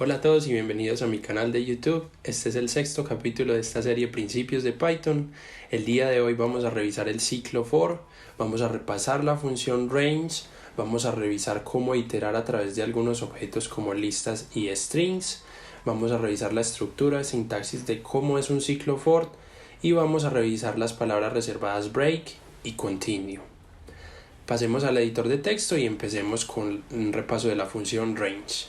Hola a todos y bienvenidos a mi canal de YouTube. Este es el sexto capítulo de esta serie Principios de Python. El día de hoy vamos a revisar el ciclo for, vamos a repasar la función range, vamos a revisar cómo iterar a través de algunos objetos como listas y strings, vamos a revisar la estructura, sintaxis de cómo es un ciclo for y vamos a revisar las palabras reservadas break y continue. Pasemos al editor de texto y empecemos con un repaso de la función range.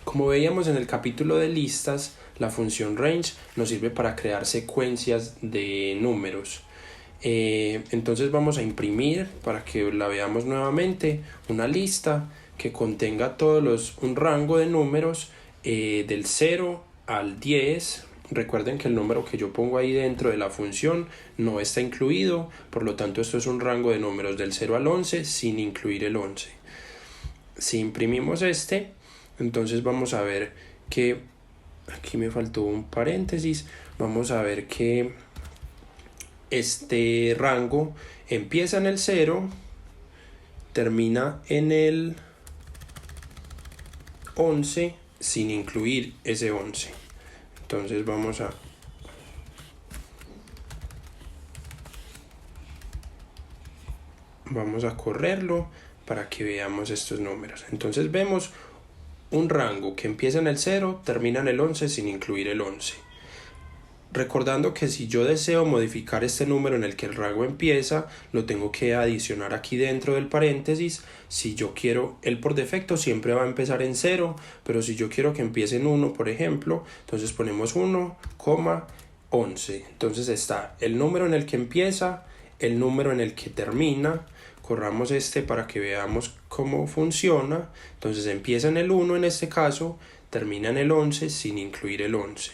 Como veíamos en el capítulo de listas, la función range nos sirve para crear secuencias de números. Entonces vamos a imprimir, para que la veamos nuevamente, una lista que contenga un rango de números del 0 al 10. Recuerden que el número que yo pongo ahí dentro de la función no está incluido, por lo tanto esto es un rango de números del 0 al 11 sin incluir el 11. Si imprimimos entonces vamos a ver que, aquí me faltó un paréntesis, vamos a ver que este rango empieza en el 0, termina en el 11 sin incluir ese 11. Entonces vamos a correrlo para que veamos estos números. Entonces vemos un rango que empieza en el 0, termina en el 11 sin incluir el 11. Recordando que si yo deseo modificar este número en el que el rango empieza, lo tengo que adicionar aquí dentro del paréntesis. Si yo quiero, él por defecto siempre va a empezar en 0, pero si yo quiero que empiece en 1, por ejemplo, entonces ponemos 1,11. Entonces está el número en el que empieza, el número en el que termina. Corramos para que veamos cómo funciona. Entonces empieza en el 1 en este caso, termina en el 11 sin incluir el 11.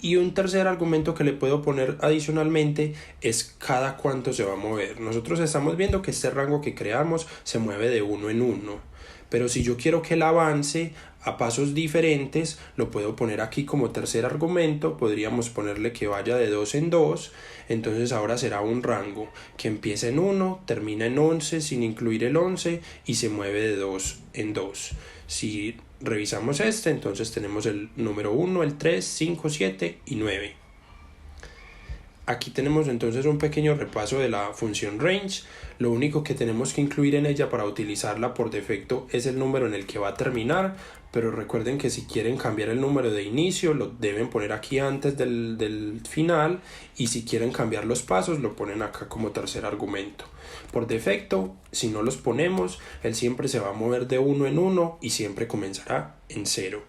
Y un tercer argumento que le puedo poner adicionalmente es cada cuánto se va a mover. Nosotros estamos viendo que este rango que creamos se mueve de 1 en 1. Pero si yo quiero que él avance a pasos diferentes, lo puedo poner aquí como tercer argumento. Podríamos ponerle que vaya de 2 en 2. Entonces ahora será un rango que empieza en 1, termina en 11 sin incluir el 11 y se mueve de 2 en 2. Si revisamos entonces tenemos el número 1, el 3, 5, 7 y 9. Aquí tenemos entonces un pequeño repaso de la función range. Lo único que tenemos que incluir en ella para utilizarla por defecto es el número en el que va a terminar, pero recuerden que si quieren cambiar el número de inicio lo deben poner aquí antes del final, y si quieren cambiar los pasos lo ponen acá como tercer argumento. Por defecto, si no los ponemos, él siempre se va a mover de 1 en 1 y siempre comenzará en 0.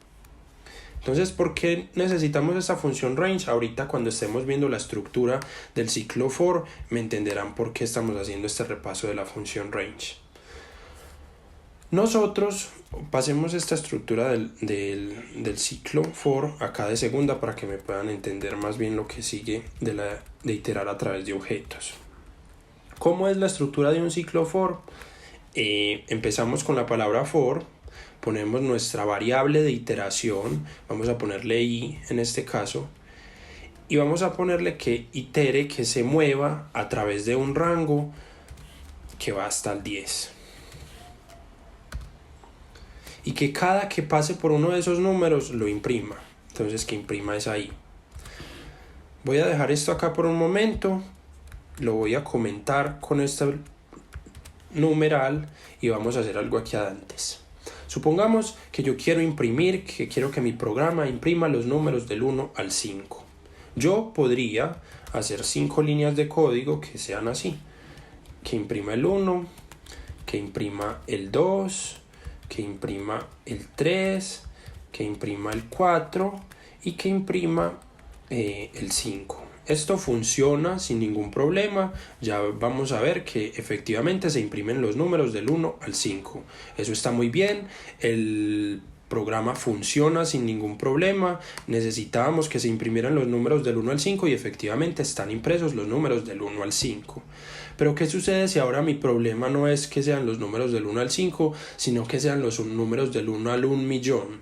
Entonces, ¿por qué necesitamos esta función range? Ahorita cuando estemos viendo la estructura del ciclo for, me entenderán por qué estamos haciendo este repaso de la función range. Nosotros pasemos esta estructura del ciclo for acá de segunda para que me puedan entender más bien lo que sigue de iterar a través de objetos. ¿Cómo es la estructura de un ciclo for? Empezamos con la palabra for. Ponemos nuestra variable de iteración, vamos a ponerle i en este caso, y vamos a ponerle que itere, que se mueva a través de un rango que va hasta el 10. Y que cada que pase por uno de esos números lo imprima. Entonces que imprima es ahí. Voy a dejar esto acá por un momento, lo voy a comentar con este numeral y vamos a hacer algo aquí antes. Supongamos que yo quiero quiero que mi programa imprima los números del 1 al 5. Yo podría hacer 5 líneas de código que sean así. Que imprima el 1, que imprima el 2, que imprima el 3, que imprima el 4 y que imprima el 5. Esto funciona sin ningún problema. Ya vamos a ver que efectivamente se imprimen los números del 1 al 5. Eso está muy bien. El programa funciona sin ningún problema. Necesitábamos que se imprimieran los números del 1 al 5 y efectivamente están impresos los números del 1 al 5. Pero ¿qué sucede si ahora mi problema no es que sean los números del 1 al 5, sino que sean los números del 1 al 1.000.000?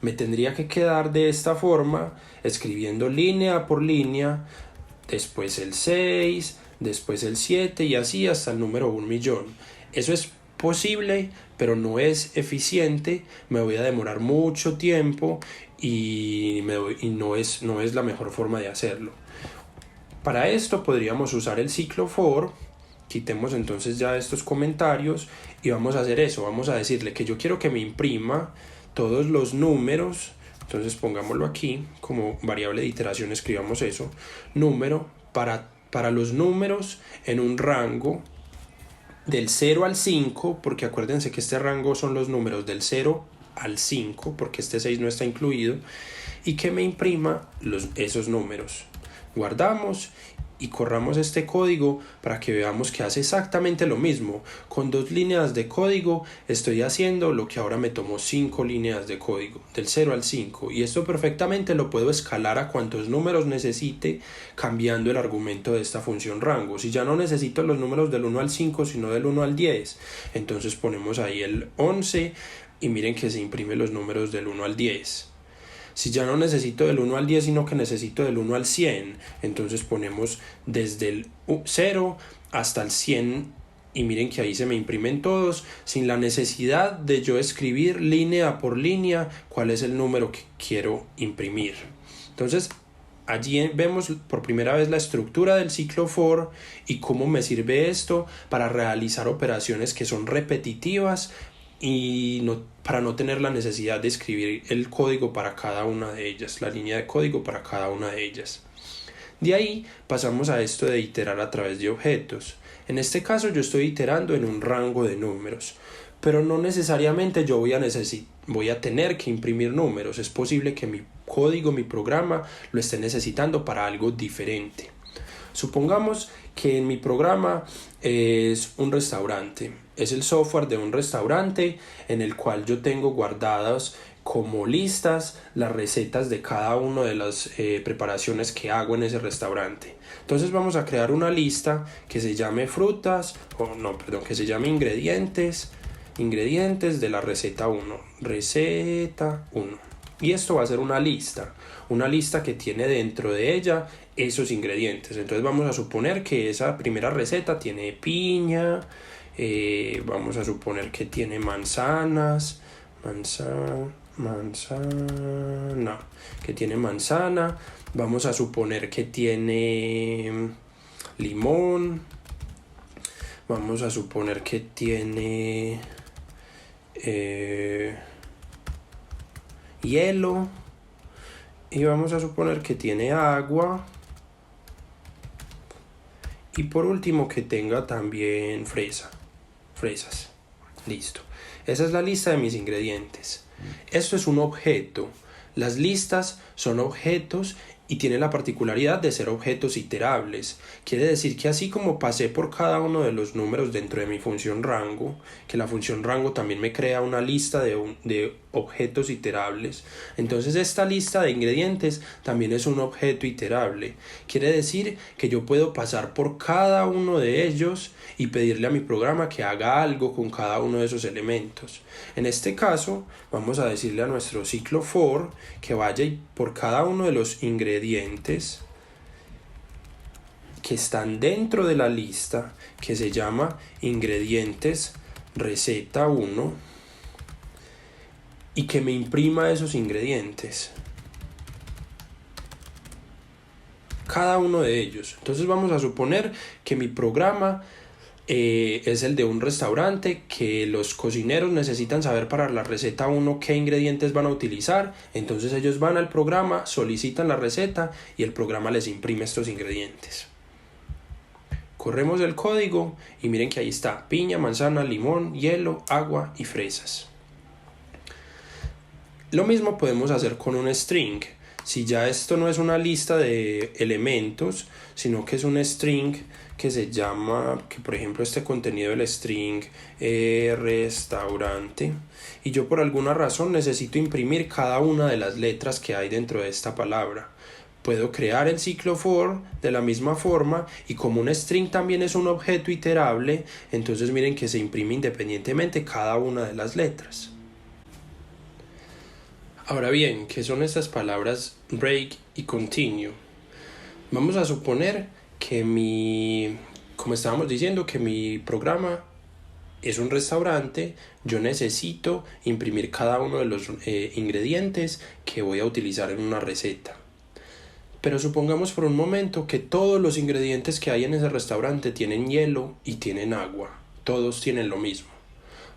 Me tendría que quedar de esta forma, escribiendo línea por línea, después el 6, después el 7 y así hasta el número 1.000.000. Eso es posible, pero no es eficiente, me voy a demorar mucho tiempo y no es la mejor forma de hacerlo. Para esto podríamos usar el ciclo for. Quitemos entonces ya estos comentarios y vamos a hacer eso, vamos a decirle que yo quiero que me imprima todos los números. Entonces pongámoslo aquí como variable de iteración, escribamos eso, número para los números en un rango del 0 al 5, porque acuérdense que este rango son los números del 0 al 5, porque este 6 no está incluido, y que me imprima esos números. Guardamos y corramos este código para que veamos que hace exactamente lo mismo. Con 2 líneas de código estoy haciendo lo que ahora me tomó 5 líneas de código, del 0 al 5, y esto perfectamente lo puedo escalar a cuantos números necesite cambiando el argumento de esta función rango. Si ya no necesito los números del 1 al 5 sino del 1 al 10, entonces ponemos ahí el 11 y miren que se imprime los números del 1 al 10. Si ya no necesito del 1 al 10, sino que necesito del 1 al 100, entonces ponemos desde el 0 hasta el 100 y miren que ahí se me imprimen todos sin la necesidad de yo escribir línea por línea cuál es el número que quiero imprimir. Entonces allí vemos por primera vez la estructura del ciclo for y cómo me sirve esto para realizar operaciones que son repetitivas y para no tener la necesidad de escribir el código para cada una de ellas, la línea de código para cada una de ellas. De ahí pasamos a esto de iterar a través de objetos. En este caso yo estoy iterando en un rango de números, pero no necesariamente yo voy a tener que imprimir números. Es posible que mi código, mi programa, lo esté necesitando para algo diferente. Supongamos que en mi programa es un restaurante. Es el software de un restaurante en el cual yo tengo guardadas como listas las recetas de cada una de las preparaciones que hago en ese restaurante. Entonces vamos a crear una lista que se llame que se llame ingredientes de la receta 1, receta 1. Y esto va a ser una lista que tiene dentro de ella esos ingredientes. Entonces vamos a suponer que esa primera receta tiene piña, vamos a suponer que tiene que tiene manzana, vamos a suponer que tiene limón, vamos a suponer que tiene hielo y vamos a suponer que tiene agua y por último que tenga también fresas. Listo. Esa es la lista de mis ingredientes. Esto es un objeto. Las listas son objetos y tienen la particularidad de ser objetos iterables. Quiere decir que así como pasé por cada uno de los números dentro de mi función rango, que la función rango también me crea una lista de objetos iterables, entonces esta lista de ingredientes también es un objeto iterable. Quiere decir que yo puedo pasar por cada uno de ellos y pedirle a mi programa que haga algo con cada uno de esos elementos. En este caso vamos a decirle a nuestro ciclo for que vaya por cada uno de los ingredientes que están dentro de la lista que se llama ingredientes receta 1 y que me imprima esos ingredientes, cada uno de ellos. Entonces vamos a suponer que mi programa es el de un restaurante, que los cocineros necesitan saber para la receta 1 qué ingredientes van a utilizar. Entonces ellos van al programa, solicitan la receta y el programa les imprime estos ingredientes. Corremos el código y miren que ahí está piña, manzana, limón, hielo, agua y fresas. Lo mismo podemos hacer con un string. Si ya esto no es una lista de elementos, sino que es un string que se llama, que por ejemplo este contenido del string restaurante, y yo por alguna razón necesito imprimir cada una de las letras que hay dentro de esta palabra, puedo crear el ciclo for de la misma forma, y como un string también es un objeto iterable, entonces miren que se imprime independientemente cada una de las letras. Ahora bien, ¿qué son estas palabras break y continue? Vamos a suponer que como estábamos diciendo, que mi programa es un restaurante, yo necesito imprimir cada uno de los ingredientes que voy a utilizar en una receta. Pero supongamos por un momento que todos los ingredientes que hay en ese restaurante tienen hielo y tienen agua. Todos tienen lo mismo.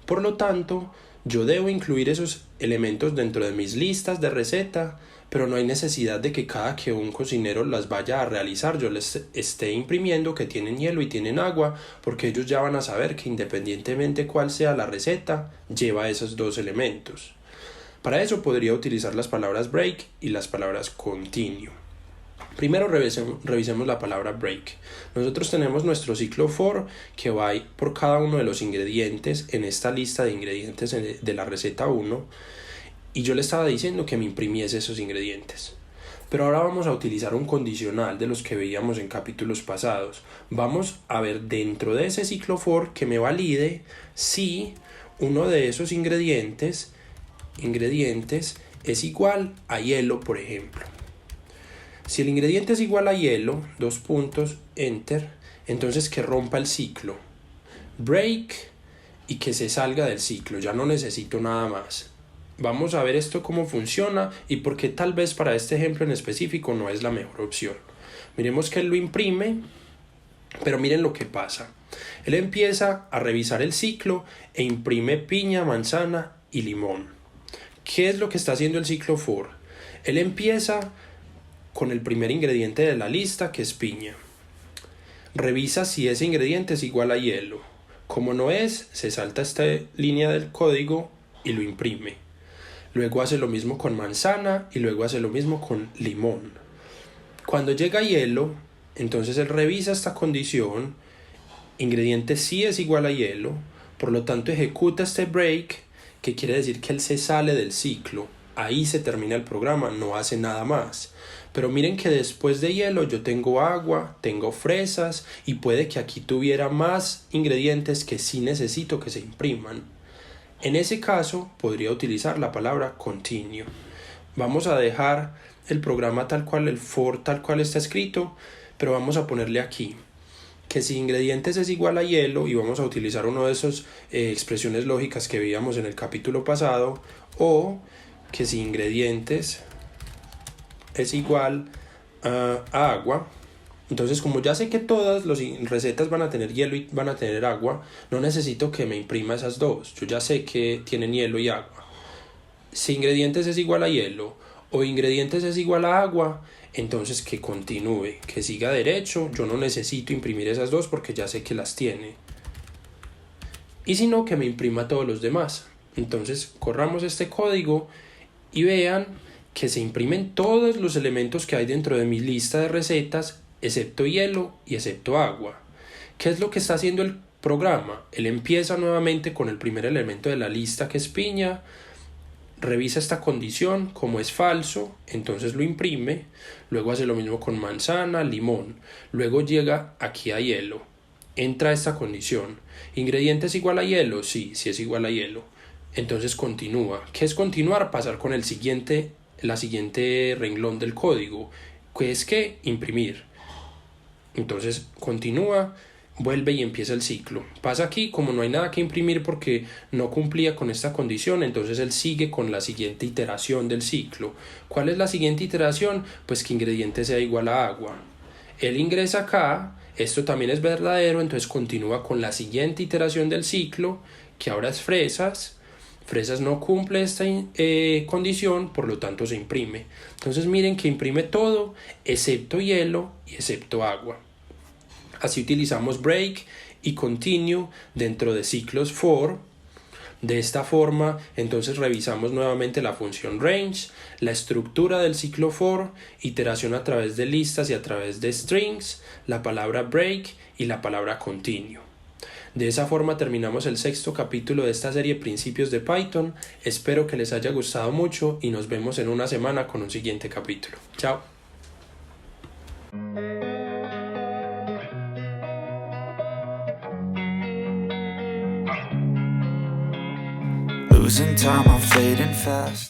Por lo tanto, yo debo incluir esos elementos dentro de mis listas de receta, pero no hay necesidad de que cada que un cocinero las vaya a realizar yo les esté imprimiendo que tienen hielo y tienen agua, porque ellos ya van a saber que independientemente cuál sea la receta, lleva esos dos elementos. Para eso podría utilizar las palabras break y las palabras continue. Primero revisemos la palabra break. Nosotros tenemos nuestro ciclo for que va por cada uno de los ingredientes en esta lista de ingredientes de la receta 1 y yo le estaba diciendo que me imprimiese esos ingredientes. Pero ahora vamos a utilizar un condicional de los que veíamos en capítulos pasados. Vamos a ver dentro de ese ciclo for que me valide si uno de esos ingredientes es igual a hielo, por ejemplo. Si el ingrediente es igual a hielo, enter, entonces que rompa el ciclo, break, y que se salga del ciclo, ya no necesito nada más. Vamos a ver esto cómo funciona y por qué tal vez para este ejemplo en específico no es la mejor opción. Miremos que él lo imprime, pero miren lo que pasa. Él empieza a revisar el ciclo e imprime piña, manzana y limón. ¿Qué es lo que está haciendo el ciclo for? Él empieza con el primer ingrediente de la lista, que es piña. Revisa si ese ingrediente es igual a hielo. Como no es, se salta esta línea del código y lo imprime. Luego hace lo mismo con manzana y luego hace lo mismo con limón. Cuando llega hielo, entonces él revisa esta condición, ingrediente sí es igual a hielo, por lo tanto ejecuta este break, que quiere decir que él se sale del ciclo. Ahí se termina el programa, no hace nada más. Pero miren que después de hielo yo tengo agua, tengo fresas y puede que aquí tuviera más ingredientes que sí necesito que se impriman. En ese caso podría utilizar la palabra continue. Vamos a dejar el programa tal cual, el for tal cual está escrito, pero vamos a ponerle aquí que si ingredientes es igual a hielo, y vamos a utilizar uno de esos expresiones lógicas que veíamos en el capítulo pasado, o que si ingredientes es igual a agua. Entonces, como ya sé que todas las recetas van a tener hielo y van a tener agua, no necesito que me imprima esas dos. Yo ya sé que tienen hielo y agua. Si ingredientes es igual a hielo o ingredientes es igual a agua, entonces que continúe, que siga derecho. Yo no necesito imprimir esas dos porque ya sé que las tiene. Y si no, que me imprima todos los demás. Entonces, corramos este código y vean que se imprimen todos los elementos que hay dentro de mi lista de recetas, excepto hielo y excepto agua. ¿Qué es lo que está haciendo el programa? Él empieza nuevamente con el primer elemento de la lista, que es piña, revisa esta condición, como es falso, entonces lo imprime, luego hace lo mismo con manzana, limón, luego llega aquí a hielo, entra esta condición, ¿ingrediente es igual a hielo? Sí, sí es igual a hielo, entonces continúa. ¿Qué es continuar? Pasar con la siguiente renglón del código, que es que imprimir. Entonces continúa, vuelve y empieza el ciclo. Pasa aquí, como no hay nada que imprimir porque no cumplía con esta condición, entonces él sigue con la siguiente iteración del ciclo. ¿Cuál es la siguiente iteración? Pues que ingrediente sea igual a agua. Él ingresa acá, esto también es verdadero, entonces continúa con la siguiente iteración del ciclo, que ahora es fresas. Fresas no cumple esta condición, por lo tanto se imprime. Entonces miren que imprime todo, excepto hielo y excepto agua. Así utilizamos break y continue dentro de ciclos for. De esta forma, entonces revisamos nuevamente la función range, la estructura del ciclo for, iteración a través de listas y a través de strings, la palabra break y la palabra continue. De esa forma terminamos el 6º capítulo de esta serie Principios de Python. Espero que les haya gustado mucho y nos vemos en una semana con un siguiente capítulo. Chao. Losing time, I'm fading fast.